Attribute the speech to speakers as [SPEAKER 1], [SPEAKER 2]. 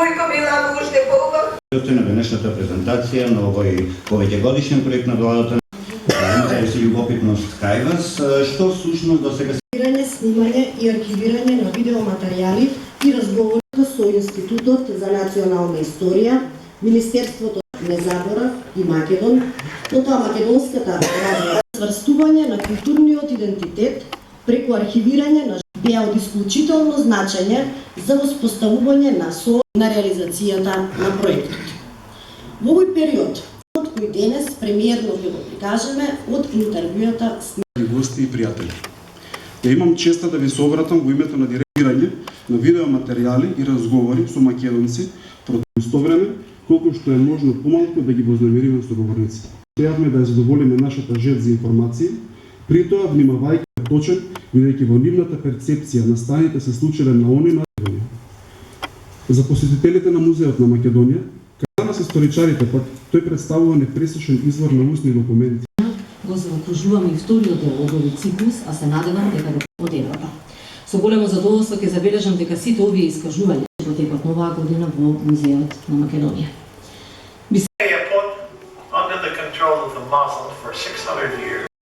[SPEAKER 1] Војко Миланово уште поубав.
[SPEAKER 2] На денешната презентација на овој повеќегодишен проект на владата за љубопитност кај вас, што всушност досега
[SPEAKER 3] снимање и архивирање на видеоматеријали и разговори со Институтот за национална историја, Министерството не заборав и Македон, потоа македонската развоја, сврстување на културниот идентитет преку архивирање на беа од исклучително значење за воспоставување на реализацијата на проектот. Во овој период, кој денес премиерно ќе го прикажеме од интервјуата с
[SPEAKER 4] гости и пријатели. Ја имам честа да ви се обратам во името на директирање на видеоматеријали и разговори со македонци против исто време, колку што е можно помалку да ги вознамериме соговорниците. Теавме да ја задоволиме нашата жел за информации, при тоа внимавајќи точен, бидејќи во нивната перцепција настаните се случиле на они на Македонија. За посетителите на Музеот на Македонија, за нас историчарите пак, тој представува непресечен извор на устни документи.
[SPEAKER 5] Го заокружуваме и вториот дел од овој циклус, а се надевам дека од Европа. Со големо задоволство ќе забележам дека сите овие искажувања во текот на оваа година во Музеот на Македонија.